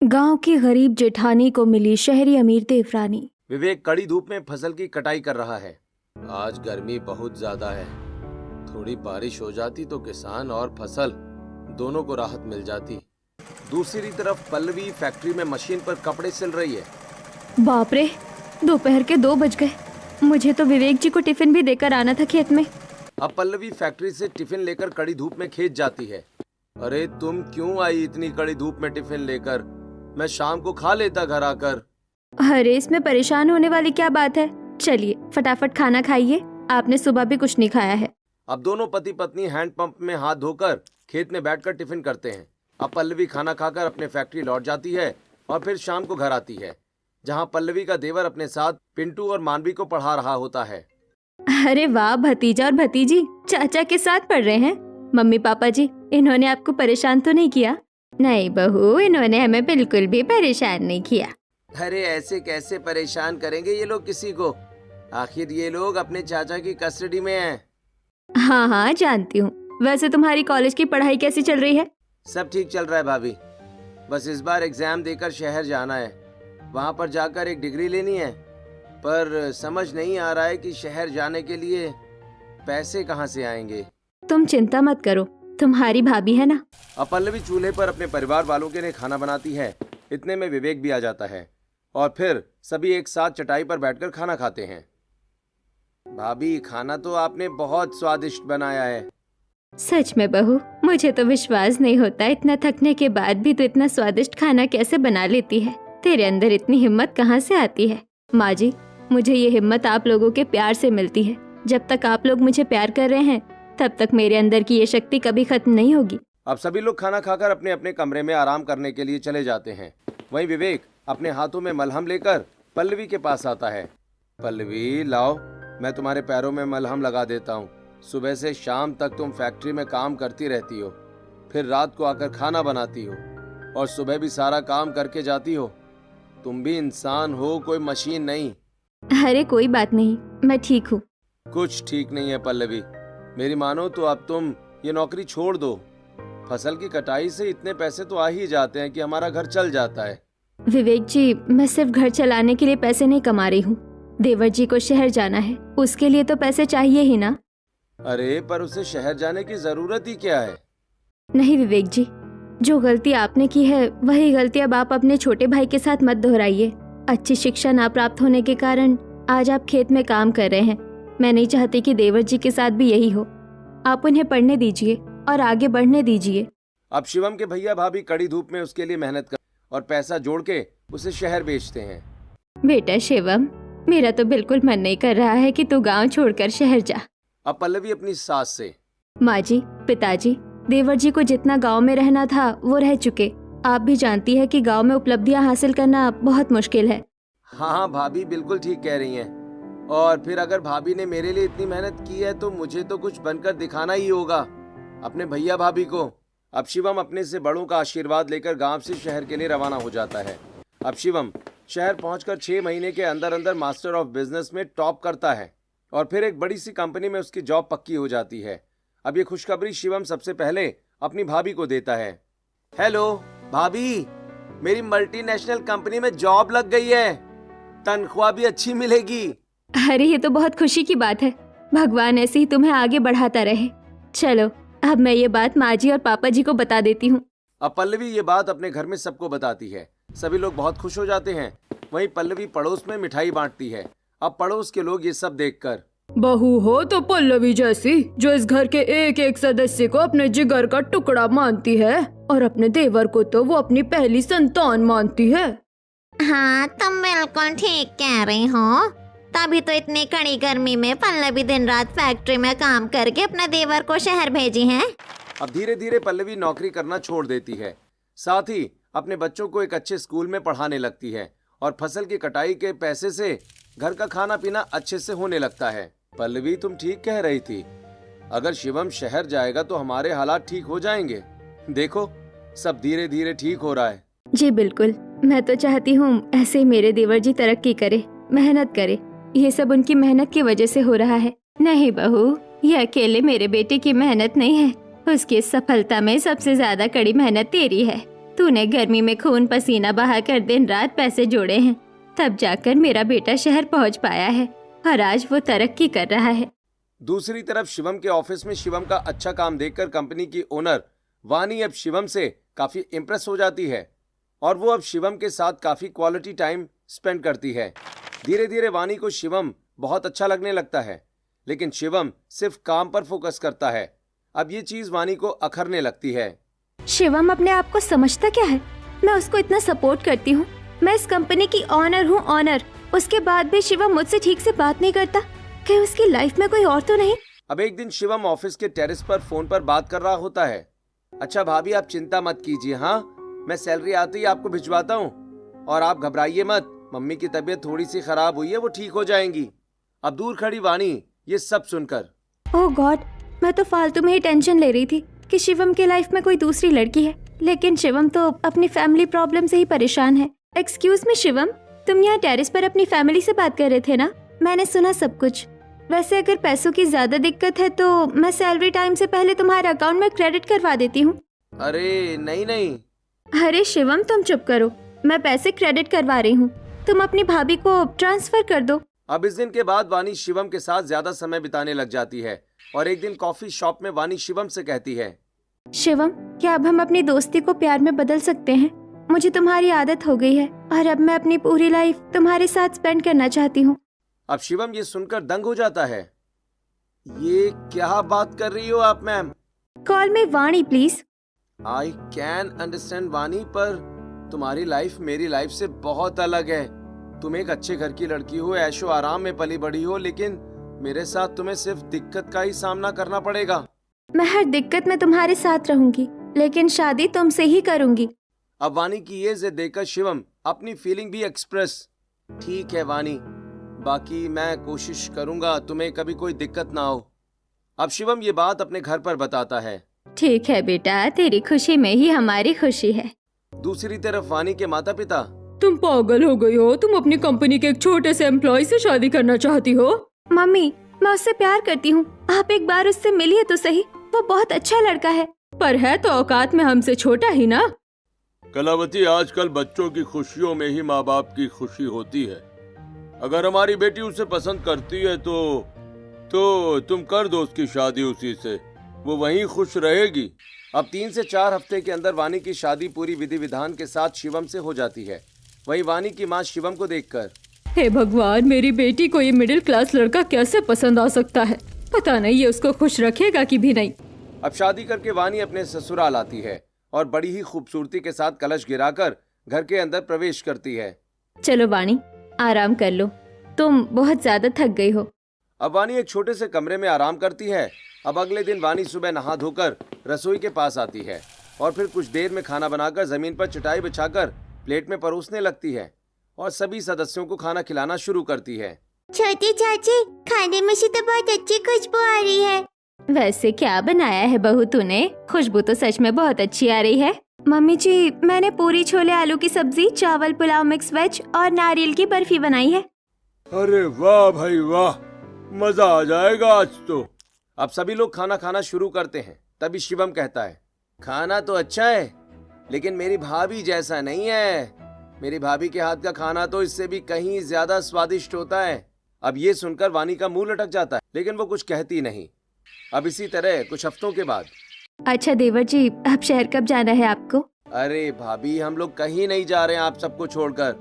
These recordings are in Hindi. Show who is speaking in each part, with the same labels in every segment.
Speaker 1: गांव की गरीब जेठानी को मिली शहरी अमीर देवरानी।
Speaker 2: विवेक कड़ी धूप में फसल की कटाई कर रहा है। आज गर्मी बहुत ज्यादा है। थोड़ी बारिश हो जाती तो किसान और फसल दोनों को राहत मिल जाती। दूसरी तरफ पल्लवी फैक्ट्री में मशीन पर कपड़े सिल रही है।
Speaker 1: बाप रे, दोपहर के 2 बज गए। मुझे तो विवेक जी को टिफिन भी देकर आना था खेत में।
Speaker 2: अब पल्लवी फैक्ट्री से टिफिन लेकर कड़ी धूप में खेत जाती है। अरे तुम क्यों आई इतनी कड़ी धूप में टिफिन लेकर? मैं शाम को खा लेता घर आकर।
Speaker 1: अरे इसमें परेशान होने वाली क्या बात है। चलिए फटाफट खाना खाइए, आपने सुबह भी कुछ नहीं खाया है।
Speaker 2: अब दोनों पति पत्नी हैंडपंप में हाथ धोकर खेत में बैठकर टिफिन करते हैं। अब पल्लवी खाना खाकर अपने फैक्ट्री लौट जाती है और फिर शाम को घर आती है, जहां पल्लवी का देवर अपने साथ पिंटू और मानवी को पढ़ा रहा होता है।
Speaker 1: अरे वाह, भतीजा और भतीजी चाचा के साथ पढ़ रहे हैं। मम्मी पापा जी, इन्होंने आपको परेशान तो नहीं किया? नहीं बहू, इन्होंने हमें बिल्कुल भी परेशान नहीं किया।
Speaker 2: अरे ऐसे कैसे परेशान करेंगे ये लोग किसी को? आखिर ये लोग अपने चाचा की कस्टडी में हैं।
Speaker 1: हाँ हाँ जानती हूँ। वैसे तुम्हारी कॉलेज की पढ़ाई कैसी चल रही है?
Speaker 2: सब ठीक चल रहा है भाभी। बस इस बार एग्जाम देकर शहर जाना है, वहाँ पर जाकर एक डिग्री लेनी है। पर समझ नहीं आ रहा है कि शहर जाने के लिए पैसे कहाँ से आएंगे।
Speaker 1: तुम चिंता मत करो, तुम्हारी भाभी है ना।
Speaker 2: अब पल्लवी चूल्हे पर अपने परिवार वालों के लिए खाना बनाती है। इतने में विवेक भी आ जाता है और फिर सभी एक साथ चटाई पर बैठकर खाना खाते हैं। भाभी, खाना तो आपने बहुत स्वादिष्ट बनाया है।
Speaker 1: सच में बहू, मुझे तो विश्वास नहीं होता, इतना थकने के बाद भी तो इतना स्वादिष्ट खाना कैसे बना लेती है। तेरे अंदर इतनी हिम्मत कहाँ से आती है? माँ जी, मुझे ये हिम्मत आप लोगों के प्यार से मिलती है। जब तक आप लोग मुझे प्यार कर रहे हैं तब तक मेरे अंदर की ये शक्ति कभी खत्म नहीं होगी।
Speaker 2: अब सभी लोग खाना खाकर अपने अपने कमरे में आराम करने के लिए चले जाते हैं। वहीं विवेक अपने हाथों में मलहम लेकर पल्लवी के पास आता है। पल्लवी, लाओ, मैं तुम्हारे पैरों में मलहम लगा देता हूँ। सुबह से शाम तक तुम फैक्ट्री में काम करती रहती हो, फिर रात को आकर खाना बनाती हो और सुबह भी सारा काम करके जाती हो। तुम भी इंसान हो, कोई मशीन नहीं।
Speaker 1: अरे कोई बात नहीं, मैं ठीक हूँ।
Speaker 2: कुछ ठीक नहीं है पल्लवी, मेरी मानो तो अब तुम ये नौकरी छोड़ दो। फसल की कटाई से इतने पैसे तो आ ही जाते हैं कि हमारा घर चल जाता है।
Speaker 1: विवेक जी, मैं सिर्फ घर चलाने के लिए पैसे नहीं कमा रही हूँ। देवर जी को शहर जाना है, उसके लिए तो पैसे चाहिए ही ना।
Speaker 2: अरे पर उसे शहर जाने की जरूरत ही क्या है?
Speaker 1: नहीं विवेक जी, जो गलती आपने की है वही गलती अब आप अपने छोटे भाई के साथ मत दोहराइए। अच्छी शिक्षा ना प्राप्त होने के कारण आज आप खेत में काम कर रहे हैं। मैं नहीं चाहती कि देवर जी के साथ भी यही हो। आप उन्हें पढ़ने दीजिए और आगे बढ़ने दीजिए।
Speaker 2: अब शिवम के भैया भाभी कड़ी धूप में उसके लिए मेहनत कर और पैसा जोड़ के उसे शहर बेचते हैं।
Speaker 1: बेटा शिवम, मेरा तो बिल्कुल मन नहीं कर रहा है कि तू गांव छोड़कर शहर जा।
Speaker 2: अब पल्लवी अपनी सास से,
Speaker 1: माँ जी, पिताजी, देवर जी को जितना गांव में रहना था वो रह चुके। आप भी जानती है कि गांव में उपलब्धियां हासिल करना बहुत मुश्किल है।
Speaker 2: हाँ हाँ भाभी, बिल्कुल ठीक कह रही हैं। और फिर अगर भाभी ने मेरे लिए इतनी मेहनत की है तो मुझे तो कुछ बनकर दिखाना ही होगा अपने भैया भाभी को। अब शिवम अपने से बड़ों का आशीर्वाद लेकर गांव से शहर के लिए रवाना हो जाता है। अब शिवम शहर पहुंचकर 6 महीने के अंदर अंदर मास्टर ऑफ बिजनेस में टॉप करता है और फिर एक बड़ी सी कंपनी में उसकी जॉब पक्की हो जाती है। अब ये खुशखबरी शिवम सबसे पहले अपनी भाभी को देता है। हेलो भाभी, मेरी मल्टीनेशनल कंपनी में जॉब लग गई है, तनख्वाह भी अच्छी मिलेगी।
Speaker 1: अरे ये तो बहुत खुशी की बात है। भगवान ऐसे ही तुम्हें आगे बढ़ाता रहे। चलो अब मैं ये बात माँ जी और पापा जी को बता देती हूँ।
Speaker 2: अब पल्लवी ये बात अपने घर में सबको बताती है। सभी लोग बहुत खुश हो जाते हैं। वहीं पल्लवी पड़ोस में मिठाई बांटती है। अब पड़ोस के लोग ये सब देखकर,
Speaker 1: बहू हो तो पल्लवी जैसी, जो इस घर के एक एक सदस्य को अपने जिगर का टुकड़ा मानती है और अपने देवर को तो वो अपनी पहली संतान मानती है।
Speaker 3: हाँ, तुम बिल्कुल ठीक कह रही हो। तभी तो इतनी कड़ी गर्मी में पल्लवी दिन रात फैक्ट्री में काम करके अपने देवर को शहर भेजी है।
Speaker 2: अब धीरे धीरे पल्लवी नौकरी करना छोड़ देती है। साथ ही अपने बच्चों को एक अच्छे स्कूल में पढ़ाने लगती है और फसल की कटाई के पैसे से घर का खाना पीना अच्छे से होने लगता है। पल्लवी, तुम ठीक कह रही थी। अगर शिवम शहर जाएगा तो हमारे हालात ठीक हो जाएंगे। देखो, सब धीरे धीरे ठीक हो रहा है।
Speaker 1: जी बिल्कुल, मैं तो चाहती हूँ ऐसे ही मेरे देवर जी तरक्की करे, मेहनत करे। ये सब उनकी मेहनत की वजह से हो रहा है। नहीं बहू, ये अकेले मेरे बेटे की मेहनत नहीं है, उसकी सफलता में सबसे ज्यादा कड़ी मेहनत तेरी है। तूने गर्मी में खून पसीना बहाकर दिन रात पैसे जोड़े हैं, तब जाकर मेरा बेटा शहर पहुंच पाया है और आज वो तरक्की कर रहा है।
Speaker 2: दूसरी तरफ शिवम के ऑफिस में शिवम का अच्छा काम देखकर कंपनी की ओनर वानी अब शिवम से काफी इम्प्रेस हो जाती है और वो अब शिवम के साथ काफी क्वालिटी टाइम स्पेंड करती है। धीरे धीरे वानी को शिवम बहुत अच्छा लगने लगता है, लेकिन शिवम सिर्फ काम पर फोकस करता है। अब ये चीज वानी को अखरने लगती है।
Speaker 1: शिवम अपने आप को समझता क्या है? मैं उसको इतना सपोर्ट करती हूँ, मैं इस कंपनी की ऑनर हूँ ऑनर, उसके बाद भी शिवम मुझसे ठीक से बात नहीं करता। कहीं उसकी लाइफ में कोई और तो नहीं?
Speaker 2: अब एक दिन शिवम ऑफिस के टेरेस पर फोन पर बात कर रहा होता है। अच्छा भाभी, आप चिंता मत कीजिए, हाँ मैं सैलरी आते ही आपको भिजवाता हूँ और आप घबराइए मत, मम्मी की तबीयत थोड़ी सी खराब हुई है, वो ठीक हो जाएंगी। अब दूर खड़ी वानी ये सब सुनकर,
Speaker 1: ओह गॉड, मैं तो फालतू में ही टेंशन ले रही थी कि शिवम की लाइफ में कोई दूसरी लड़की है, लेकिन शिवम तो अपनी फैमिली प्रॉब्लम से ही परेशान है। एक्सक्यूज मी शिवम, तुम यहाँ टेरेस पर अपनी फैमिली से बात कर रहे थे ना? मैंने सुना सब कुछ। वैसे अगर पैसों की ज्यादा दिक्कत है तो मैं सैलरी टाइम से पहले तुम्हारे अकाउंट में क्रेडिट करवा देती हूँ।
Speaker 2: अरे नहीं नहीं।
Speaker 1: अरे शिवम तुम चुप करो, मैं पैसे क्रेडिट करवा रही हूँ, तुम अपनी भाभी को ट्रांसफर कर दो।
Speaker 2: अब इस दिन के बाद वानी शिवम के साथ ज्यादा समय बिताने लग जाती है और एक दिन कॉफी शॉप में वानी शिवम से कहती है,
Speaker 1: शिवम क्या अब हम अपनी दोस्ती को प्यार में बदल सकते हैं? मुझे तुम्हारी आदत हो गई है और अब मैं अपनी पूरी लाइफ तुम्हारे साथ स्पेंड करना चाहती हूँ।
Speaker 2: अब शिवम ये सुनकर दंग हो जाता है। ये क्या बात कर रही हो आप ma'am?
Speaker 1: Call me Vani please.
Speaker 2: I can understand Vani, पर तुम्हारी लाइफ मेरी लाइफ से बहुत अलग है। तुम एक अच्छे घर की लड़की हो, ऐशो आराम में पली बड़ी हो, लेकिन मेरे साथ तुम्हें सिर्फ दिक्कत का ही सामना करना पड़ेगा।
Speaker 1: मैं हर दिक्कत में तुम्हारे साथ रहूंगी, लेकिन शादी तुमसे ही करूंगी।
Speaker 2: अब वानी की ये जिद देखकर शिवम अपनी फीलिंग भी एक्सप्रेस, ठीक है वानी, बाकी मैं कोशिश करूंगा तुम्हें कभी कोई दिक्कत ना हो। अब शिवम ये बात अपने घर पर बताता है।
Speaker 1: ठीक है बेटा, तेरी खुशी में ही हमारी खुशी है।
Speaker 2: दूसरी तरफ वानी के माता पिता,
Speaker 1: तुम पागल हो गई हो, तुम अपनी कंपनी के एक छोटे से एम्प्लॉय से शादी करना चाहती हो? मम्मी मैं उससे प्यार करती हूँ, आप एक बार उससे मिलिए तो सही, वो बहुत अच्छा लड़का है। पर है तो औकात में हमसे छोटा ही ना।
Speaker 2: कलावती, आजकल बच्चों की खुशियों में ही माँ बाप की खुशी होती है। अगर हमारी बेटी उसे पसंद करती है तो तुम कर दो उसकी शादी उसी से, वो वहीं खुश रहेगी। अब 3 से 4 हफ्ते के अंदर वानी की शादी पूरी विधि विधान के साथ शिवम से हो जाती है। वहीं वानी की माँ शिवम को देखकर,
Speaker 1: हे भगवान, मेरी बेटी को ये मिडिल क्लास लड़का कैसे पसंद आ सकता है? पता नहीं ये उसको खुश रखेगा कि भी नहीं।
Speaker 2: अब शादी करके वानी अपने ससुराल आती है और बड़ी ही खूबसूरती के साथ कलश गिराकर घर के अंदर प्रवेश करती है।
Speaker 1: चलो वाणी आराम कर लो, तुम बहुत ज्यादा थक गई हो।
Speaker 2: अब वानी एक छोटे से कमरे में आराम करती है। अब अगले दिन वानी सुबह नहा धोकर रसोई के पास आती है और फिर कुछ देर में खाना बनाकर जमीन पर चटाई बिछाकर प्लेट में परोसने लगती है और सभी सदस्यों को खाना खिलाना शुरू करती है।
Speaker 3: छोटी चाची, खाने में से तो बहुत अच्छी खुशबू आ रही है।
Speaker 1: वैसे क्या बनाया है बहू तूने? खुशबू तो सच में बहुत अच्छी आ रही है। मम्मी जी, मैंने पूरी छोले आलू की सब्जी, चावल पुलाव मिक्स वेज और नारियल की बर्फी बनाई है।
Speaker 2: अरे वाह भाई वाह, मजा आ जाएगा आज तो। अब सभी लोग खाना खाना शुरू करते हैं। तभी शिवम कहता है, खाना तो अच्छा है लेकिन मेरी भाभी जैसा नहीं है। मेरी भाभी के हाथ का खाना तो इससे भी कहीं ज्यादा स्वादिष्ट होता है। अब ये सुनकर वानी का मुंह लटक जाता है, लेकिन वो कुछ कहती नहीं। अब इसी तरह कुछ हफ्तों के बाद,
Speaker 1: अच्छा देवर जी, अब शहर कब जाना है आपको?
Speaker 2: अरे भाभी, हम लोग कहीं नहीं जा रहे हैं आप सबको छोड़कर।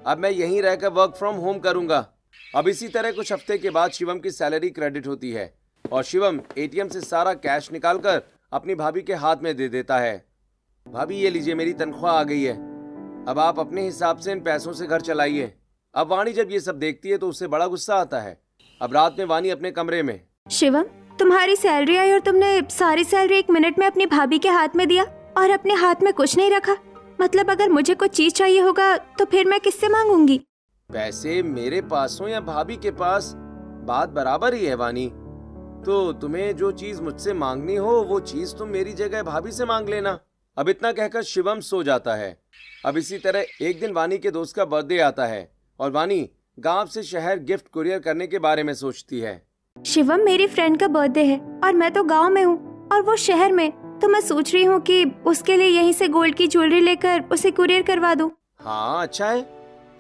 Speaker 2: अब मैं यहीं रहकर वर्क फ्रॉम होम करूंगा। अब इसी तरह कुछ हफ्ते के बाद शिवम की सैलरी क्रेडिट होती है और शिवम एटीएम से सारा कैश निकालकर अपनी भाभी के हाथ में दे देता है। भाभी ये लीजिए, मेरी तनख्वाह आ गई है, अब आप अपने हिसाब से इन पैसों से घर चलाइए। अब वानी जब ये सब देखती है तो उससे बड़ा गुस्सा आता है। अब रात में वानी अपने कमरे में,
Speaker 1: शिवम तुम्हारी सैलरी आई और तुमने सारी सैलरी 1 मिनट में अपनी भाभी के हाथ में दिया और अपने हाथ में कुछ नहीं रखा। मतलब अगर मुझे कुछ चीज चाहिए होगा तो फिर मैं किससे मांगूंगी?
Speaker 2: पैसे मेरे पास हो या भाभी के पास, बात बराबर ही है वानी। तो तुम्हें जो चीज मुझसे मांगनी हो वो चीज तुम मेरी जगह भाभी से मांग लेना। अब इतना कहकर शिवम सो जाता है। अब इसी तरह एक दिन वानी के दोस्त का बर्थडे आता है और वानी गांव से शहर गिफ्ट कुरियर करने के बारे में सोचती है।
Speaker 1: शिवम मेरी फ्रेंड का बर्थडे है और मैं तो गांव में हूँ और वो शहर में, तो मैं सोच रही हूँ कि उसके लिए यहीं से गोल्ड की ज्वेलरी लेकर उसे कुरियर करवा दूँ।
Speaker 2: हाँ अच्छा है,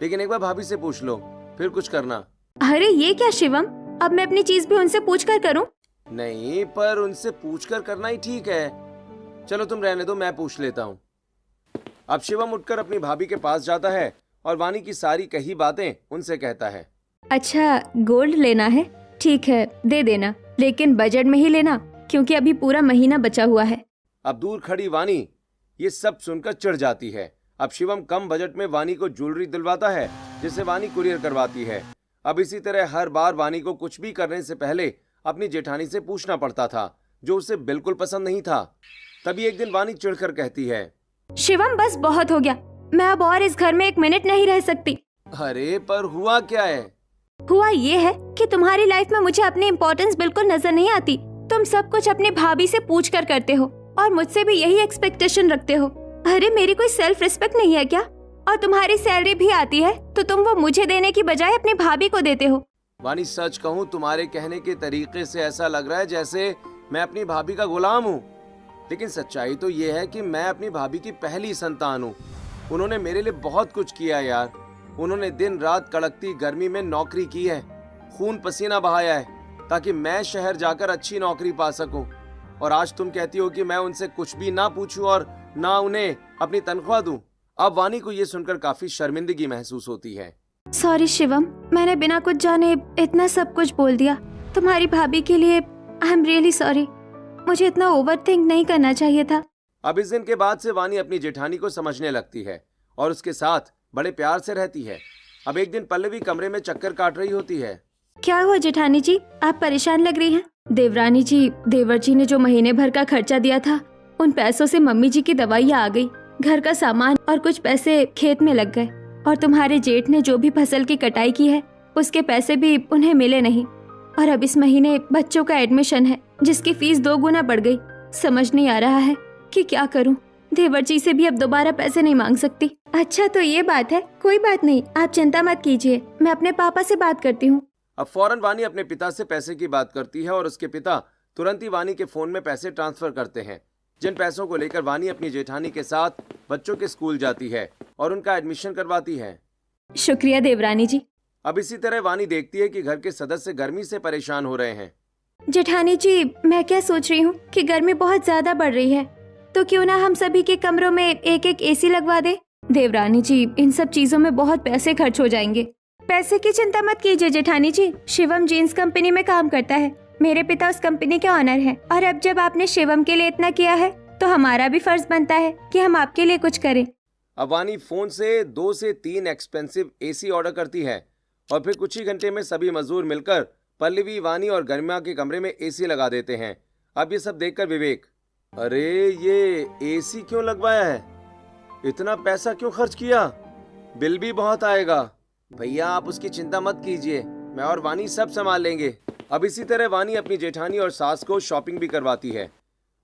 Speaker 2: लेकिन एक बार भाभी से पूछ लो, फिर कुछ करना।
Speaker 1: अरे ये क्या शिवम, अब मैं अपनी चीज भी उनसे पूछ कर करूँ?
Speaker 2: नहीं, पर उनसे पूछकर करना ही ठीक है। चलो तुम रहने दो, मैं पूछ लेता हूँ। अब शिवम उठकर अपनी भाभी के पास जाता है और वानी की सारी कही बातें उनसे कहता है।
Speaker 1: अच्छा, गोल्ड लेना है, ठीक है दे देना, लेकिन बजट में ही लेना, क्योंकि अभी पूरा महीना बचा हुआ है।
Speaker 2: अब दूर खड़ी वानी ये सब सुनकर चिढ़ जाती है। अब शिवम कम बजट में वानी को ज्वेलरी दिलवाता है, जिसे वानी कुरियर करवाती है। अब इसी तरह हर बार वानी को कुछ भी करने से पहले अपनी जेठानी से पूछना पड़ता था, जो उसे बिल्कुल पसंद नहीं था। तभी एक दिन वानी चिढ़कर कहती है,
Speaker 1: शिवम बस बहुत हो गया, मैं अब और इस घर में एक मिनट नहीं रह सकती।
Speaker 2: अरे पर हुआ क्या है?
Speaker 1: हुआ ये है कि तुम्हारी लाइफ में मुझे अपनी इम्पोर्टेंस बिल्कुल नजर नहीं आती। तुम सब कुछ अपनी भाभी से पूछ कर करते हो और मुझसे भी यही एक्सपेक्टेशन रखते हो। अरे मेरी कोई सेल्फ रिस्पेक्ट नहीं है क्या? और तुम्हारी सैलरी भी आती है तो तुम वो मुझे देने की बजाय अपनी भाभी को देते हो।
Speaker 2: वानी सच कहूँ, तुम्हारे कहने के तरीके से ऐसा लग रहा है जैसे मैं अपनी भाभी का गुलाम हूँ, लेकिन सच्चाई तो ये है कि मैं अपनी भाभी की पहली संतान हूँ। उन्होंने मेरे लिए बहुत कुछ किया यार। उन्होंने दिन रात कड़कती गर्मी में नौकरी की है, खून पसीना बहाया है, ताकि मैं शहर जाकर अच्छी नौकरी पा सकूं। और आज तुम कहती हो कि मैं उनसे कुछ भी ना पूछूं और ना उन्हें अपनी तनख्वाह दूं। अब वानी को ये सुनकर काफी शर्मिंदगी महसूस होती है।
Speaker 1: सॉरी शिवम, मैंने बिना कुछ जाने इतना सब कुछ बोल दिया तुम्हारी भाभी के लिए। आई एम रियली सॉरी, मुझे इतना ओवर थिंक नहीं करना चाहिए था।
Speaker 2: अब इस दिन के बाद से वानी अपनी जेठानी को समझने लगती है और उसके साथ बड़े प्यार से रहती है। अब एक दिन पल्लवी कमरे में चक्कर काट रही होती है।
Speaker 1: क्या हुआ जेठानी जी, आप परेशान लग रही हैं? देवरानी जी, देवर जी ने जो महीने भर का खर्चा दिया था, उन पैसों से मम्मी जी की दवाइयाँ आ गई, घर का सामान और कुछ पैसे खेत में लग गए। और तुम्हारे जेठ ने जो भी फसल की कटाई की है, उसके पैसे भी उन्हें मिले नहीं। और अब इस महीने बच्चों का एडमिशन है, जिसकी फीस 2 गुना बढ़ गई। समझ नहीं आ रहा है कि क्या करूं। देवर जी से भी अब दोबारा पैसे नहीं मांग सकती। अच्छा तो ये बात है, कोई बात नहीं, आप चिंता मत कीजिए, मैं अपने पापा से बात करती हूँ।
Speaker 2: अब फौरन वानी अपने पिता से पैसे की बात करती है और उसके पिता तुरंत ही वानी के फोन में पैसे ट्रांसफर करते हैं, जिन पैसों को लेकर वानी अपनी जेठानी के साथ बच्चों के स्कूल जाती है और उनका एडमिशन करवाती है।
Speaker 1: शुक्रिया देवरानी जी।
Speaker 2: अब इसी तरह वानी देखती है कि घर के सदस्य गर्मी से परेशान हो रहे हैं।
Speaker 1: जेठानी जी, मैं क्या सोच रही हूँ कि गर्मी बहुत ज्यादा बढ़ रही है, तो क्यों ना हम सभी के कमरों में एक एक एसी लगवा दे। देवरानी जी, इन सब चीजों में बहुत पैसे खर्च हो जाएंगे। पैसे की चिंता मत कीजिए जेठानी जी, शिवम जीन्स कंपनी में काम करता है, मेरे पिता उस कंपनी के ऑनर हैं। और अब जब आपने शिवम के लिए इतना किया है, तो हमारा भी फर्ज बनता है कि हम आपके लिए कुछ करें।
Speaker 2: अब वानी फोन से 2 से 3 एक्सपेंसिव एसी ऑर्डर करती है और फिर कुछ ही घंटे में सभी मजदूर मिलकर पल्लवी, वानी और गरिमा के कमरे में एसी लगा देते हैं। अब ये सब देखकर विवेक, अरे ये एसी क्यों लगवाया है, इतना पैसा क्यों खर्च किया, बिल भी बहुत आएगा। भैया आप उसकी चिंता मत कीजिए, मैं और वानी सब संभाल लेंगे। अब इसी तरह वानी अपनी जेठानी और सास को शॉपिंग भी करवाती है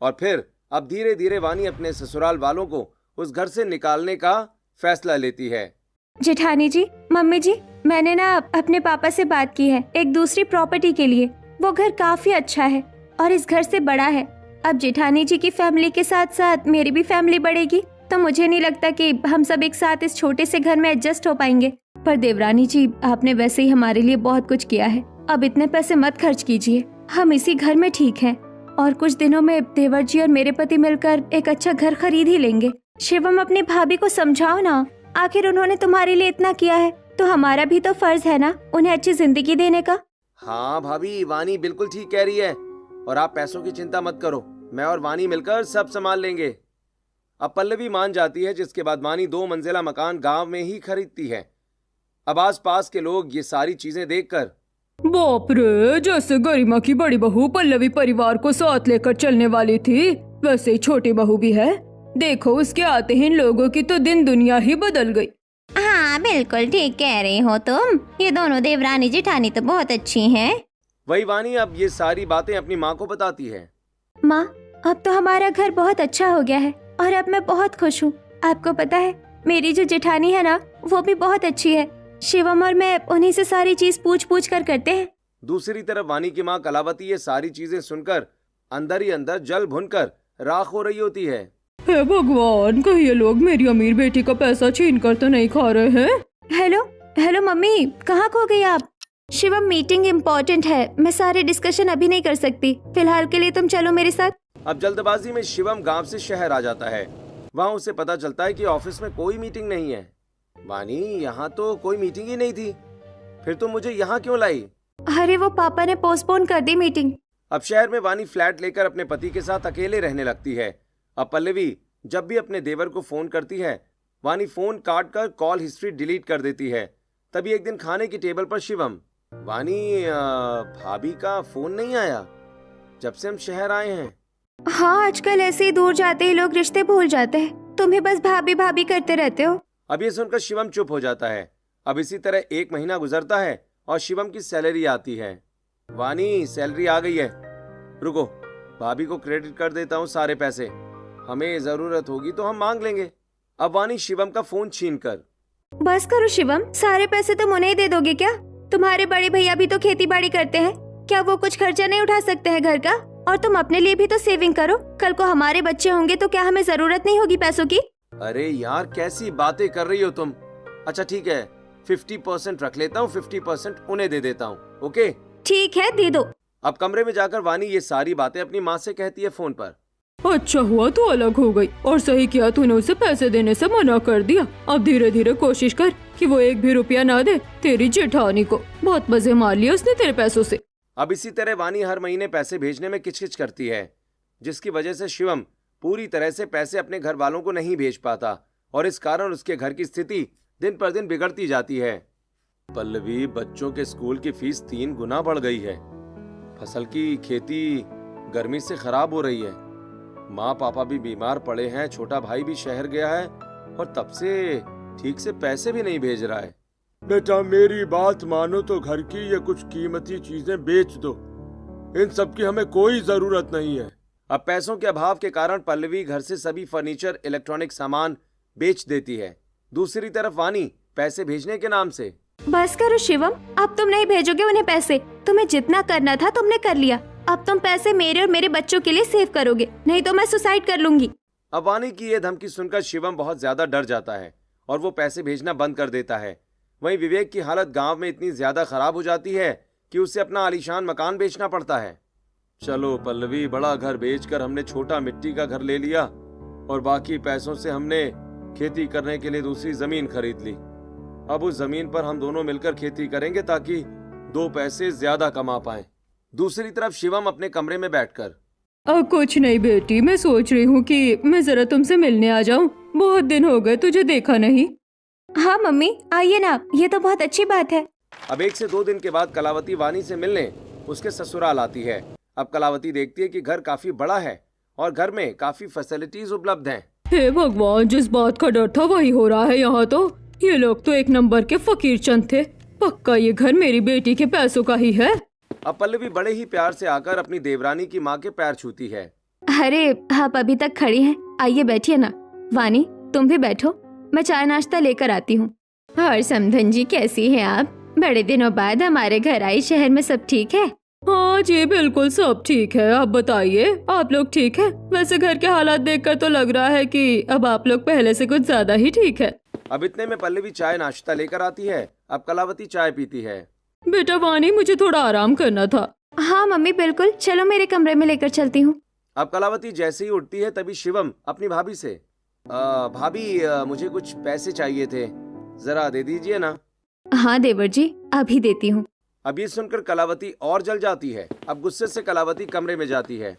Speaker 2: और फिर अब धीरे धीरे वानी अपने ससुराल वालों को उस घर से निकालने का फैसला लेती है।
Speaker 1: जेठानी जी, मम्मी जी, मैंने ना अपने पापा से बात की है एक दूसरी प्रॉपर्टी के लिए। वो घर काफी अच्छा है और इस घर से बड़ा है। अब जेठानी जी की फैमिली के साथ साथ मेरी भी फैमिली बढ़ेगी, तो मुझे नहीं लगता कि हम सब एक साथ इस छोटे से घर में एडजस्ट हो पाएंगे। पर देवरानी जी, आपने वैसे ही हमारे लिए बहुत कुछ किया है, अब इतने पैसे मत खर्च कीजिए, हम इसी घर में ठीक हैं। और कुछ दिनों में देवर जी और मेरे पति मिलकर एक अच्छा घर खरीद ही लेंगे। शिवम, अपनी भाभी को समझाओ ना, आखिर उन्होंने तुम्हारे लिए इतना किया है, तो हमारा भी तो फर्ज है ना उन्हें अच्छी जिंदगी देने का।
Speaker 2: हाँ भाभी, वानी बिल्कुल ठीक कह रही है और आप पैसों की चिंता मत करो, मैं और वानी मिलकर सब संभाल लेंगे। अब पल्लवी मान जाती है, जिसके बाद वानी 2 मंजिला मकान गांव में ही खरीदती है। अब आस पास के लोग ये सारी चीजें देखकर,
Speaker 4: बाप रे, जैसे गरिमा की बड़ी बहू पल्लवी परिवार को साथ लेकर चलने वाली थी, वैसे ही छोटी बहू भी है। देखो उसके आते ही इन लोगों की तो दिन दुनिया ही बदल गई।
Speaker 3: हाँ बिल्कुल ठीक कह रही हो तुम, ये दोनों देवरानी जेठानी तो बहुत अच्छी हैं।
Speaker 2: वही वानी अब ये सारी बातें अपनी माँ को बताती है।
Speaker 1: माँ, अब तो हमारा घर बहुत अच्छा हो गया है और अब मैं बहुत खुश हूँ। आपको पता है, मेरी जो जेठानी है ना, वो भी बहुत अच्छी है। शिवम और मैं उन्हीं से सारी चीज पूछ पूछ कर करते हैं।
Speaker 2: दूसरी तरफ वानी की माँ कलावती ये सारी चीजें सुनकर अंदर ही अंदर जल भुनकर राख हो रही होती है।
Speaker 4: हे भगवान, कहीं ये लोग मेरी अमीर बेटी का पैसा छीन कर तो नहीं खा रहे हैं?
Speaker 1: हेलो हेलो मम्मी, कहाँ खो गई आप? शिवम, मीटिंग इम्पोर्टेंट है, मैं सारे डिस्कशन अभी नहीं कर सकती। फिलहाल के लिए तुम चलो मेरे साथ।
Speaker 2: अब जल्दबाजी में शिवम गांव से शहर आ जाता है। वहाँ उसे पता चलता है कि ऑफिस में कोई मीटिंग नहीं है। वानी, यहाँ तो कोई मीटिंग ही नहीं थी, फिर तुम मुझे यहाँ क्यों लाई?
Speaker 1: अरे वो पापा ने पोस्टपोन कर दी मीटिंग।
Speaker 2: अब शहर में वानी फ्लैट लेकर अपने पति के साथ अकेले रहने लगती है। अब पल्लवी जब भी अपने देवर को फोन करती है, वानी फोन काट कर कॉल हिस्ट्री डिलीट कर देती है। तभी एक दिन खाने की टेबल पर शिवम, वानी भाभी का फोन नहीं आया जब से हम शहर आए हैं।
Speaker 1: हाँ, आजकल ऐसे ही दूर जाते ही लोग रिश्ते भूल जाते हैं। तुम ही बस भाभी भाभी करते रहते हो।
Speaker 2: अब ये सुनकर शिवम चुप हो जाता है। अब इसी तरह 1 महीना गुजरता है और शिवम की सैलरी आती है। वानी, सैलरी आ गई है, रुको भाभी को क्रेडिट कर देता हूँ सारे पैसे, हमें जरूरत होगी तो हम मांग लेंगे। अब वानी शिवम का फोन छीन कर,
Speaker 1: बस करो शिवम, सारे पैसे तुम उन्हें ही दे दोगे क्या? तुम्हारे बड़े भैया भी तो खेती बाड़ी करते हैं, क्या वो कुछ खर्चा नहीं उठा सकते हैं घर का? और तुम अपने लिए भी तो सेविंग करो, कल को हमारे बच्चे होंगे तो क्या हमें जरूरत नहीं होगी पैसों की?
Speaker 2: अरे यार कैसी बातें कर रही हो तुम। अच्छा ठीक है, 50% रख लेता हूँ, 50% उन्हें दे देता हूँ, ओके?
Speaker 1: ठीक है, दे दो।
Speaker 2: अब कमरे में जाकर वानी ये सारी बातें अपनी माँ से कहती है फोन पर।
Speaker 4: अच्छा हुआ तो अलग हो गई, और सही किया तूने उसे पैसे देने से मना कर दिया। अब धीरे धीरे कोशिश कर कि वो 1 भी रुपया ना दे तेरी जेठानी को। बहुत मजे मार लिए उसने तेरे पैसों से।
Speaker 2: अब इसी तरह वानी हर महीने पैसे भेजने में किचकिच करती है, जिसकी वजह से शिवम पूरी तरह से पैसे अपने घर वालों को नहीं भेज पाता और इस कारण उसके घर की स्थिति दिन पर दिन बिगड़ती जाती है। पल्लवी, बच्चों के स्कूल की फीस 3 गुना बढ़ गई है। फसल की खेती गर्मी से खराब हो रही है। माँ पापा भी बीमार पड़े हैं, छोटा भाई भी शहर गया है और तब से ठीक से पैसे भी नहीं भेज रहा है। बेटा मेरी बात मानो तो घर की ये कुछ कीमती चीजें बेच दो, इन सब की हमें कोई जरूरत नहीं है। अब पैसों के अभाव के कारण पल्लवी घर से सभी फर्नीचर, इलेक्ट्रॉनिक सामान बेच देती है। दूसरी तरफ वानी पैसे भेजने के नाम से,
Speaker 1: बस करो शिवम, अब तुम नहीं भेजोगे उन्हें पैसे। तुम्हें जितना करना था तुमने कर लिया। अब तुम पैसे मेरे और मेरे बच्चों के लिए सेव करोगे, नहीं तो मैं सुसाइड कर लूंगी।
Speaker 2: अब वानी की ये धमकी सुनकर शिवम बहुत ज्यादा डर जाता है और वो पैसे भेजना बंद कर देता है। वहीं विवेक की हालत गांव में इतनी ज्यादा खराब हो जाती है कि उसे अपना आलीशान मकान बेचना पड़ता है। चलो पल्लवी, बड़ा घर बेचकर हमने छोटा मिट्टी का घर ले लिया और बाकी पैसों से हमने खेती करने के लिए दूसरी जमीन खरीद ली। अब उस जमीन पर हम दोनों मिलकर खेती करेंगे ताकि 2 पैसे ज्यादा कमा पाएं। दूसरी तरफ शिवम अपने कमरे में बैठकर,
Speaker 4: कुछ नहीं बेटी, मैं सोच रही हूँ कि मैं जरा तुमसे मिलने आ जाऊँ। बहुत दिन हो गए तुझे देखा नहीं।
Speaker 1: हाँ मम्मी, आइए ना, ये तो बहुत अच्छी बात है।
Speaker 2: अब 1 से 2 दिन के बाद कलावती वानी से मिलने उसके ससुराल आती है। अब कलावती देखती है कि घर काफी बड़ा है और घर में काफी फैसिलिटीज उपलब्ध हैं।
Speaker 4: हे भगवान, जिस बात का डर था वही हो रहा है यहाँ तो। ये लोग तो 1 नंबर के फकीर चंद थे। पक्का ये घर मेरी बेटी के पैसों का ही है।
Speaker 2: अब पल्लवी बड़े ही प्यार से आकर अपनी देवरानी की माँ के पैर छूती है।
Speaker 1: अरे आप अभी तक खड़ी हैं, आइए बैठिए ना। वानी, तुम भी बैठो, मैं चाय नाश्ता लेकर आती हूँ। और समधन जी, कैसी हैं आप? बड़े दिनों बाद हमारे घर आई, शहर में सब ठीक है?
Speaker 4: हाँ जी, बिल्कुल सब ठीक है। आप बताइए, आप लोग ठीक है? वैसे घर के हालात देखकर तो लग रहा है कि अब आप लोग पहले से कुछ ज्यादा ही ठीक है।
Speaker 2: अब इतने में पल्लवी चाय नाश्ता लेकर आती है। अब कलावती चाय पीती है।
Speaker 4: बेटा वानी, मुझे थोड़ा आराम करना था।
Speaker 1: हाँ मम्मी, बिल्कुल, चलो मेरे कमरे में लेकर चलती हूँ।
Speaker 2: अब कलावती जैसे ही उठती है तभी शिवम अपनी भाभी से, भाभी मुझे कुछ पैसे चाहिए थे, जरा दे दीजिए ना।
Speaker 1: हाँ देवर जी, अभी देती हूँ।
Speaker 2: अब ये सुनकर कलावती और जल जाती है। अब गुस्से से कलावती कमरे में जाती है।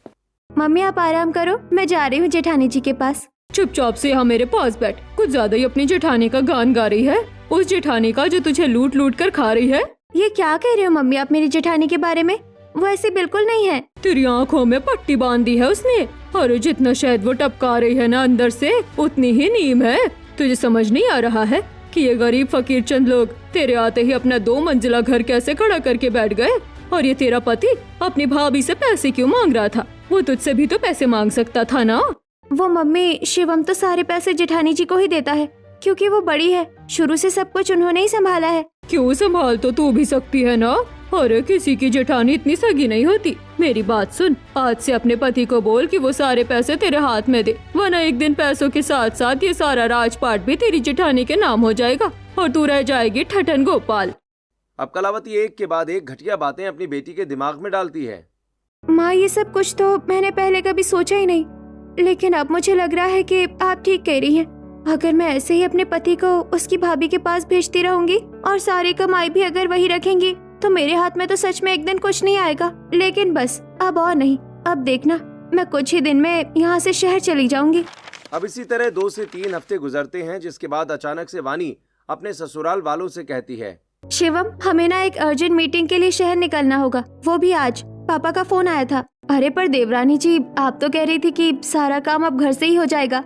Speaker 1: मम्मी आप आराम करो, मैं जा रही हूँ जेठानी जी के पास।
Speaker 4: चुपचाप से यहाँ मेरे पास बैठ। कुछ ज्यादा ही अपनी जेठानी का गान गा रही है, उस जेठानी का जो तुझे लूट लूट कर खा रही है।
Speaker 1: ये क्या कह रहे हो मम्मी आप मेरी जेठानी के बारे में? वो ऐसी बिल्कुल नहीं है।
Speaker 4: तेरी आँखों में पट्टी बांध दी है उसने। अरे जितना शहद वो टपका रही है ना अंदर से, उतनी ही नीम है। तुझे समझ नहीं आ रहा है कि ये गरीब फकीर चंद लोग तेरे आते ही अपना 2 मंजिला घर कैसे खड़ा करके बैठ गए? और ये तेरा पति अपनी भाभी से पैसे क्यों मांग रहा था? वो तुझसे भी तो पैसे मांग सकता था ना।
Speaker 1: वो मम्मी, शिवम तो सारे पैसे जेठानी जी को ही देता है, क्योंकि वो बड़ी है, शुरू से सब कुछ उन्होंने ही संभाला है।
Speaker 4: क्यों संभाल तो तू भी सकती है ना। अरे किसी की जेठानी इतनी सगी नहीं होती। मेरी बात सुन, आज से अपने पति को बोल कि वो सारे पैसे तेरे हाथ में दे, वरना एक दिन पैसों के साथ साथ ये सारा राजपाट भी तेरी जेठानी के नाम हो जाएगा और तू रह जाएगी ठठन गोपाल।
Speaker 2: अब कलावती एक के बाद एक घटिया बातें अपनी बेटी के दिमाग में डालती है।
Speaker 1: माँ, ये सब कुछ तो मैंने पहले कभी सोचा ही नहीं, लेकिन अब मुझे लग रहा है कि आप ठीक कह रही हैं। अगर मैं ऐसे ही अपने पति को उसकी भाभी के पास भेजती रहूंगी और सारी कमाई भी अगर वही रखेंगी तो मेरे हाथ में तो सच में एक दिन कुछ नहीं आएगा। लेकिन बस अब और नहीं, अब देखना मैं कुछ ही दिन में यहाँ से शहर चली जाऊंगी।
Speaker 2: अब इसी तरह 2 से 3 हफ्ते गुजरते हैं, जिसके बाद अचानक से वानी अपने ससुराल वालों से कहती है,
Speaker 1: शिवम, हमें ना एक अर्जेंट मीटिंग के लिए शहर निकलना होगा, वो भी आज। पापा का फोन आया था। अरे पर देवरानी जी, आप तो कह रही थी कि सारा काम अब घर से ही हो जाएगा,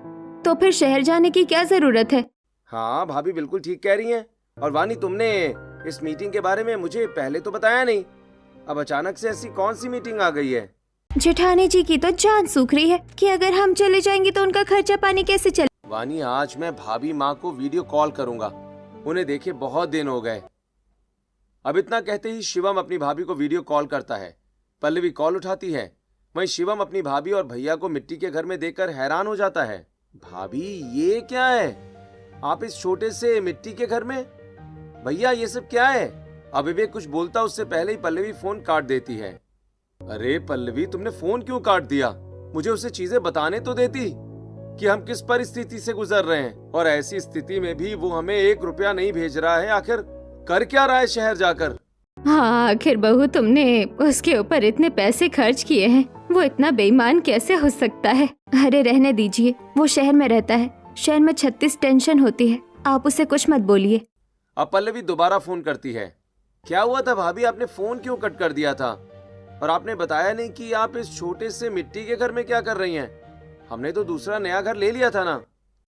Speaker 1: तो फिर शहर जाने की क्या जरूरत है?
Speaker 2: हाँ भाभी बिल्कुल ठीक कह रही हैं। और वानी, तुमने इस मीटिंग के बारे में मुझे पहले तो बताया नहीं। अब अचानक से ऐसी कौन सी मीटिंग आ गई है?
Speaker 1: जेठानी जी की तो जान सूख रही है कि अगर हम चले जाएंगे तो उनका खर्चा पानी कैसे चले।
Speaker 2: वानी, आज मैं भाभी माँ को वीडियो कॉल करूंगा, उन्हें देखे बहुत दिन हो गए। अब इतना कहते ही शिवम अपनी भाभी को वीडियो कॉल करता है। पल्लवी कॉल उठाती है। वहीं शिवम अपनी भाभी और भैया को मिट्टी के घर में देखकर हैरान हो जाता है। भाभी, ये क्या है? आप इस छोटे से मिट्टी के घर में? भैया, ये सब क्या है? अब विवेक कुछ बोलता उससे पहले ही पल्लवी फोन काट देती है। अरे पल्लवी, तुमने फोन क्यों काट दिया? मुझे उसे चीजें बताने तो देती कि हम किस परिस्थिति से गुजर रहे हैं, और ऐसी स्थिति में भी वो हमें 1 रुपया नहीं भेज रहा है। आखिर कर क्या रहा है शहर जाकर?
Speaker 1: हाँ, आखिर बहू, तुमने उसके ऊपर इतने पैसे खर्च किए हैं, वो इतना बेईमान कैसे हो सकता है? अरे रहने दीजिए, वो शहर में रहता है, शहर में 36 टेंशन होती है, आप उसे कुछ मत बोलिए।
Speaker 2: अब पल्लवी दोबारा फोन करती है। क्या हुआ था भाभी, आपने फोन क्यों कट कर दिया था? और आपने बताया नहीं कि आप इस छोटे से मिट्टी के घर में क्या कर रही हैं? हमने तो दूसरा नया घर ले लिया था ना।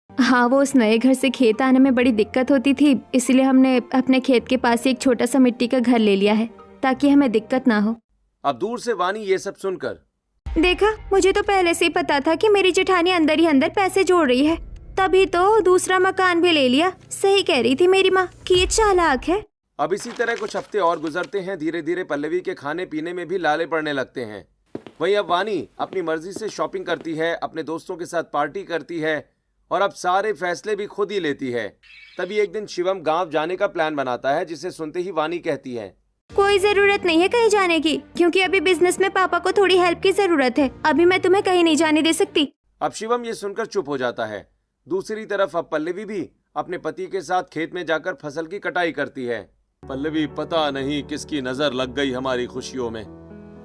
Speaker 1: हाँ, वो उस नए घर से खेत आने में बड़ी दिक्कत होती थी, इसलिए हमने अपने खेत के पास ही एक छोटा सा मिट्टी का घर ले लिया है ताकि हमें दिक्कत ना हो।
Speaker 2: अब दूर से वानी ये सब सुनकर,
Speaker 1: देखा, मुझे तो पहले से ही पता था कि मेरी जेठानी अंदर ही अंदर पैसे जोड़ रही है, तभी तो दूसरा मकान भी ले लिया। सही कह रही थी मेरी माँ कि ये चालाक है।
Speaker 2: अब इसी तरह कुछ हफ्ते और गुजरते हैं। धीरे धीरे पल्लवी के खाने पीने में भी लाले पड़ने लगते हैं। वहीं अब वानी अपनी मर्जी से शॉपिंग करती है, अपने दोस्तों के साथ पार्टी करती है और अब सारे फैसले भी खुद ही लेती है। तभी एक दिन शिवम गांव जाने का प्लान बनाता है, जिसे सुनते ही वानी कहती है,
Speaker 1: कोई जरूरत नहीं है कहीं जाने की, क्योंकि अभी बिजनेस में पापा को थोड़ी हेल्प की जरूरत है। अभी मैं तुम्हें कहीं नहीं जाने दे सकती।
Speaker 2: अब शिवम ये सुनकर चुप हो जाता है। दूसरी तरफ अब पल्लवी भी अपने पति के साथ खेत में जाकर फसल की कटाई करती है। पल्लवी, पता नहीं किसकी नजर लग गई हमारी खुशियों में।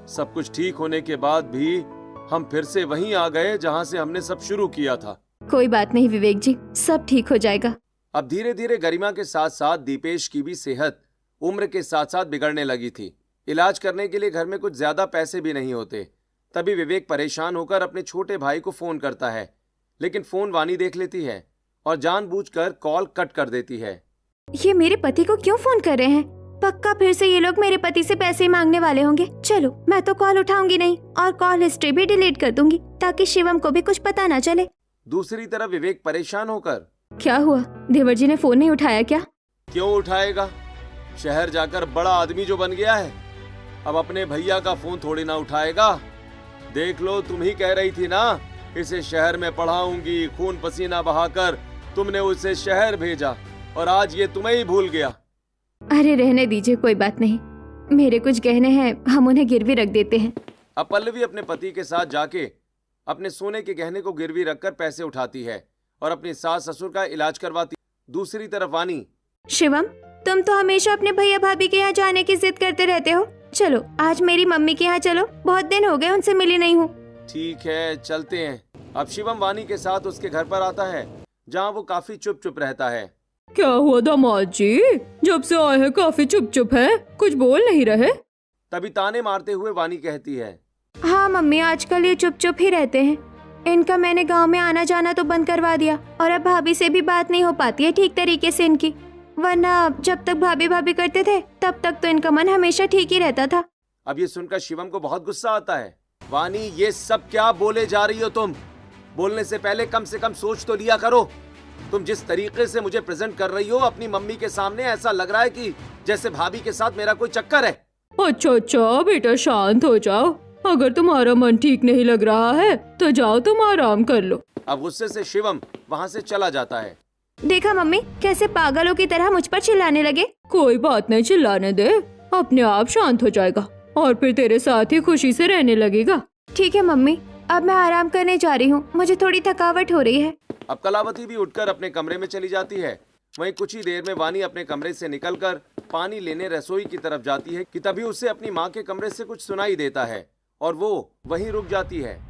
Speaker 2: सब कुछ ठीक होने के बाद भी हम फिर से वहीं आ गए जहां से हमने सब शुरू किया था।
Speaker 1: कोई बात नहीं विवेक जी, सब ठीक हो जाएगा।
Speaker 2: अब धीरे धीरे गरिमा के साथ साथ दीपेश की भी सेहत उम्र के साथ साथ बिगड़ने लगी थी। इलाज करने के लिए घर में कुछ ज्यादा पैसे भी नहीं होते। तभी विवेक परेशान होकर अपने छोटे भाई को फोन करता है, लेकिन फोन वानी देख लेती है और जानबूझकर कॉल कट कर देती है।
Speaker 1: ये मेरे पति को क्यों फोन कर रहे हैं? पक्का फिर से ये लोग मेरे पति से पैसे मांगने वाले होंगे। चलो, मैं तो कॉल उठाऊंगी नहीं और कॉल हिस्ट्री भी डिलीट कर दूंगी ताकि शिवम को भी कुछ पता ना चले।
Speaker 2: दूसरी तरफ विवेक परेशान होकर,
Speaker 1: क्या हुआ, देवर जी ने फोन नहीं उठाया क्या?
Speaker 2: क्यों उठाएगा? शहर जाकर बड़ा आदमी जो बन गया है, अब अपने भैया का फोन थोड़ी ना उठाएगा। देख लो, तुम ही कह रही थी ना, इसे शहर में पढ़ाऊंगी, खून पसीना बहाकर तुमने उसे शहर भेजा और आज ये तुम्हें ही भूल गया।
Speaker 1: अरे रहने दीजिए, कोई बात नहीं, मेरे कुछ गहने हैं, हम उन्हें गिरवी रख देते हैं।
Speaker 2: अब पल्लवी अपने पति के साथ जाके अपने सोने के गहने को गिरवी रखकर पैसे उठाती है और अपनी सास ससुर का इलाज करवाती। दूसरी तरफ वानी,
Speaker 1: शिवम, तुम तो हमेशा अपने भैया भाभी के यहाँ जाने की जिद करते रहते हो। चलो, आज मेरी मम्मी के यहाँ चलो, बहुत दिन हो गए उनसे मिली नहीं हूँ।
Speaker 2: ठीक है, चलते हैं। अब शिवम वानी के साथ उसके घर पर आता है, जहाँ वो काफी चुप चुप रहता है।
Speaker 4: क्या हुआ दामाद जी, जब से आए हैं काफी चुप चुप है, कुछ बोल नहीं रहे?
Speaker 2: तभी ताने मारते हुए वानी कहती है,
Speaker 1: हाँ मम्मी, आजकल ये चुप चुप ही रहते हैं। इनका मैंने गांव में आना जाना तो बंद करवा दिया और अब भाभी से भी बात नहीं हो पाती है ठीक तरीके से इनकी, वरना जब तक भाभी भाभी करते थे तब तक तो इनका मन हमेशा ठीक ही रहता था।
Speaker 2: अब ये सुनकर शिवम को बहुत गुस्सा आता है। वानी, ये सब क्या बोले जा रही हो तुम? बोलने से पहले कम से कम सोच तो लिया करो। तुम जिस तरीके से मुझे प्रेजेंट कर रही हो अपनी मम्मी के सामने, ऐसा लग रहा है कि जैसे भाभी के साथ मेरा कोई चक्कर है।
Speaker 4: अच्छा अच्छा बेटा, शांत हो जाओ। अगर तुम्हारा मन ठीक नहीं लग रहा है तो जाओ तुम आराम कर लो।
Speaker 2: अब गुस्से से शिवम वहाँ से चला जाता है।
Speaker 1: देखा मम्मी कैसे पागलों की तरह मुझ पर चिल्लाने लगे।
Speaker 4: कोई बात नहीं, चिल्लाने दे, अपने आप शांत हो जाएगा और फिर तेरे साथ ही खुशी से रहने लगेगा।
Speaker 1: ठीक है मम्मी, अब मैं आराम करने जा रही हूँ, मुझे थोड़ी थकावट हो रही है।
Speaker 2: अब कलावती भी उठकर अपने कमरे में चली जाती है। वहीं कुछ ही देर में वानी अपने कमरे से निकलकर पानी लेने रसोई की तरफ जाती है कि तभी उसे अपनी माँ के कमरे से कुछ सुनाई देता है और वो वहीं रुक जाती है।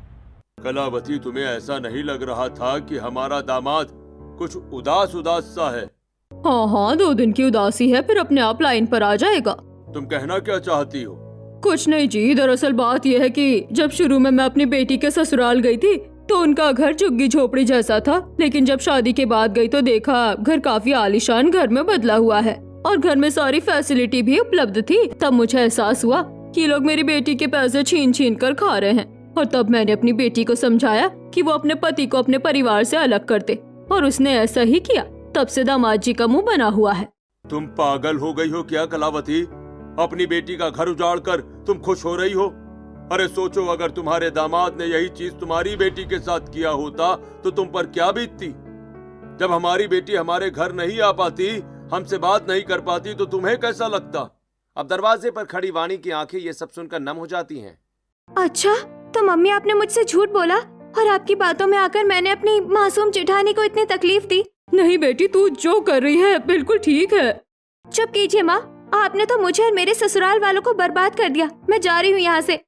Speaker 2: कलावती, तुम्हें ऐसा नहीं लग रहा था कि हमारा दामाद कुछ उदास उदास सा है?
Speaker 4: हाँ हाँ, 2 दिन की उदासी है, फिर अपने आप लाइन पर आ जाएगा।
Speaker 2: तुम कहना क्या चाहती हो?
Speaker 4: कुछ नहीं जी, दरअसल बात यह है कि जब शुरू में मैं अपनी बेटी के ससुराल गई थी तो उनका घर झुग्गी झोपड़ी जैसा था, लेकिन जब शादी के बाद गई तो देखा घर काफी आलीशान घर में बदला हुआ है और घर में सारी फैसिलिटी भी उपलब्ध थी। तब मुझे एहसास हुआ कि लोग मेरी बेटी के पैसे छीन छीन कर खा रहे हैं और तब मैंने अपनी बेटी को समझाया कि वो अपने पति को अपने परिवार से अलग कर दे और उसने ऐसा ही किया। तब से दामाद जी का मुंह बना हुआ है।
Speaker 2: तुम पागल हो गई हो क्या कलावती? अपनी बेटी का घर उजाड़ कर तुम खुश हो रही हो? अरे सोचो, अगर तुम्हारे दामाद ने यही चीज तुम्हारी बेटी के साथ किया होता तो तुम पर क्या बीतती। जब हमारी बेटी हमारे घर नहीं आ पाती, हमसे बात नहीं कर पाती, तो तुम्हें कैसा लगता? अब दरवाजे पर खड़ी वाणी की आंखें ये सब सुनकर नम हो जाती हैं।
Speaker 1: अच्छा, तो मम्मी आपने मुझसे झूठ बोला और आपकी बातों में आकर मैंने अपनी मासूम जेठानी को इतनी तकलीफ दी।
Speaker 4: नहीं बेटी, तू जो कर रही है बिल्कुल ठीक है।
Speaker 1: चुप कीजिए माँ, आपने तो मुझे और मेरे ससुराल वालों को बर्बाद कर दिया। मैं जा रही हूँ यहाँ से।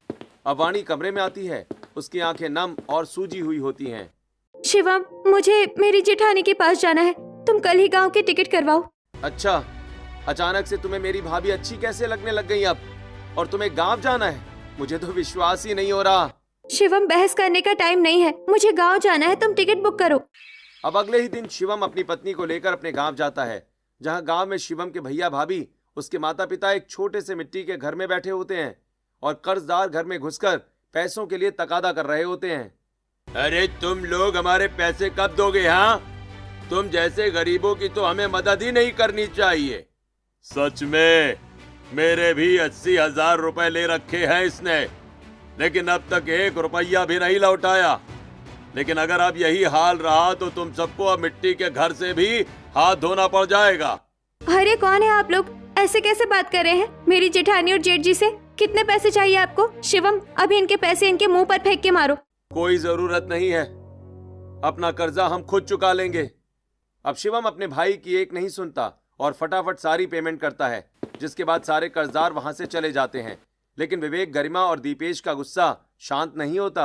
Speaker 2: अब वाणी कमरे में आती है। उसकी आंखें नम और सूजी हुई होती हैं।
Speaker 1: शिवम, मुझे मेरी जेठानी के पास जाना है, तुम कल ही गांव की टिकट करवाओ।
Speaker 2: अच्छा, अचानक से तुम्हें मेरी भाभी अच्छी कैसे लगने लग गई अब? और तुम्हें गांव जाना है? मुझे तो विश्वास ही नहीं हो रहा।
Speaker 1: शिवम, बहस करने का टाइम नहीं है, मुझे गांव जाना है, तुम टिकट बुक करो।
Speaker 2: अब अगले ही दिन शिवम अपनी पत्नी को लेकर अपने गांव जाता है, जहां गांव में शिवम के भैया भाभी, उसके माता पिता एक छोटे से मिट्टी के घर में बैठे होते हैं और कर्जदार घर में घुसकर पैसों के लिए तकादा कर रहे होते हैं। अरे तुम लोग हमारे पैसे कब दोगे? हाँ, तुम जैसे गरीबों की तो हमें मदद ही नहीं करनी चाहिए। सच में मेरे भी 80,000 रुपए ले रखे हैं इसने, लेकिन अब तक 1 रुपया भी नहीं लौटाया। लेकिन अगर अब यही हाल रहा तो तुम सबको अब मिट्टी के घर से भी हाथ धोना पड़ जाएगा।
Speaker 1: अरे कौन है आप लोग? ऐसे कैसे बात कर रहे हैं मेरी जेठानी और जेठ जी से? कितने पैसे चाहिए आपको? शिवम, अभी इनके पैसे इनके मुंह पर फेंक के मारो।
Speaker 2: कोई जरूरत नहीं है, अपना कर्जा हम खुद चुका लेंगे। अब शिवम अपने भाई की एक नहीं सुनता और फटाफट सारी पेमेंट करता है, जिसके बाद सारे कर्जदार वहां से चले जाते हैं। लेकिन विवेक, गरिमा और दीपेश का गुस्सा शांत नहीं होता।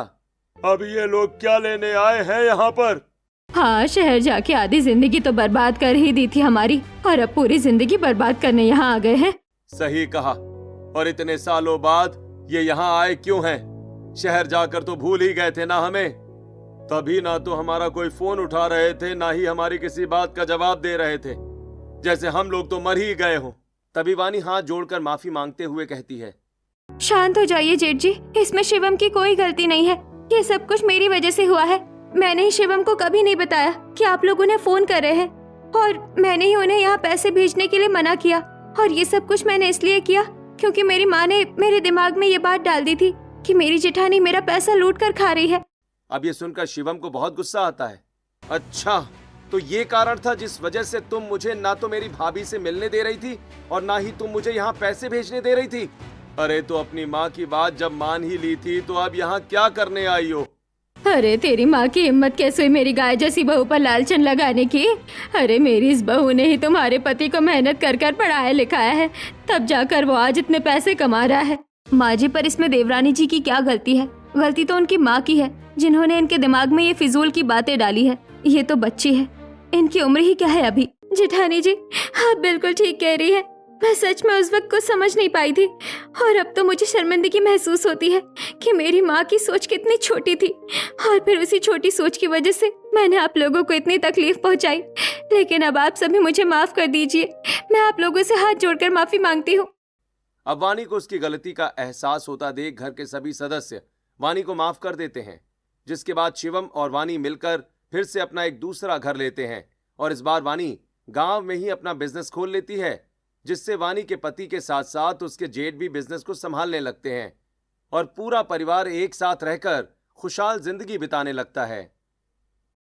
Speaker 2: अब ये लोग क्या लेने आए हैं यहाँ पर?
Speaker 1: हाँ, शहर जाके आधी जिंदगी तो बर्बाद कर ही दी थी हमारी, और अब पूरी जिंदगी बर्बाद करने यहाँ आ गए हैं।
Speaker 2: सही कहा। और इतने सालों बाद ये यहाँ आए क्यों हैं? शहर जाकर तो भूल ही गए थे ना हमें। तभी ना तो हमारा कोई फोन उठा रहे थे, ना ही हमारी किसी बात का जवाब दे रहे थे, जैसे हम लोग तो मर ही गए हों। तभी वानी हाथ जोड़कर माफी मांगते हुए कहती है,
Speaker 1: शांत हो जाइए जेठ जी, इसमें शिवम की कोई गलती नहीं है। ये सब कुछ मेरी वजह से हुआ है। मैंने ही शिवम को कभी नहीं बताया कि आप लोग उन्हें फोन कर रहे हैं, और मैंने ही उन्हें यहाँ पैसे भेजने के लिए मना किया। और ये सब कुछ मैंने इसलिए किया क्योंकि मेरी माँ ने मेरे दिमाग में ये बात डाल दी थी कि मेरी जेठानी मेरा पैसा लूट कर खा रही है।
Speaker 2: अब ये सुनकर शिवम को बहुत गुस्सा आता है। अच्छा, तो ये कारण था जिस वजह से तुम मुझे ना तो मेरी भाभी से मिलने दे रही थी और ना ही तुम मुझे यहाँ पैसे भेजने दे रही थी। अरे तो अपनी माँ की बात जब मान ही ली थी तो अब यहाँ क्या करने आई हो?
Speaker 1: अरे तेरी माँ की हिम्मत कैसे हुई मेरी गाय जैसी बहू पर लालचन लगाने की? अरे मेरी इस बहू ने ही तुम्हारे पति को मेहनत कर कर पढ़ाया लिखाया है, तब जाकर वो आज इतने पैसे कमा रहा है। माँ जी, पर इसमें देवरानी जी की क्या गलती है? गलती तो उनकी माँ की है, जिन्होंने इनके दिमाग में ये फिजूल की बातें डाली है। ये तो बच्ची है, इनकी उम्र ही क्या है अभी। जेठानी जी, आप बिल्कुल ठीक कह रही है। मैं सच में उस वक्त कुछ समझ नहीं पाई थी, और अब तो मुझे शर्मिंदगी महसूस होती है कि मेरी माँ की सोच कितनी छोटी थी, और फिर उसी छोटी सोच की वजह से मैंने आप लोगों को इतनी तकलीफ पहुंचाई। लेकिन अब आप सभी मुझे माफ कर दीजिए। मैं आप लोगों से हाथ जोड़कर माफी मांगती हूँ।
Speaker 2: अब वानी को उसकी गलती का एहसास होता देख घर के सभी सदस्य वानी को माफ कर देते हैं, जिसके बाद शिवम और वानी मिलकर फिर से अपना एक दूसरा घर लेते हैं। और इस बार वानी गांव में ही अपना बिजनेस खोल लेती है। जिससे वानी के पति के साथ साथ उसके जेठ भी बिजनेस को संभालने लगते हैं और पूरा परिवार एक साथ रहकर खुशहाल जिंदगी बिताने लगता है।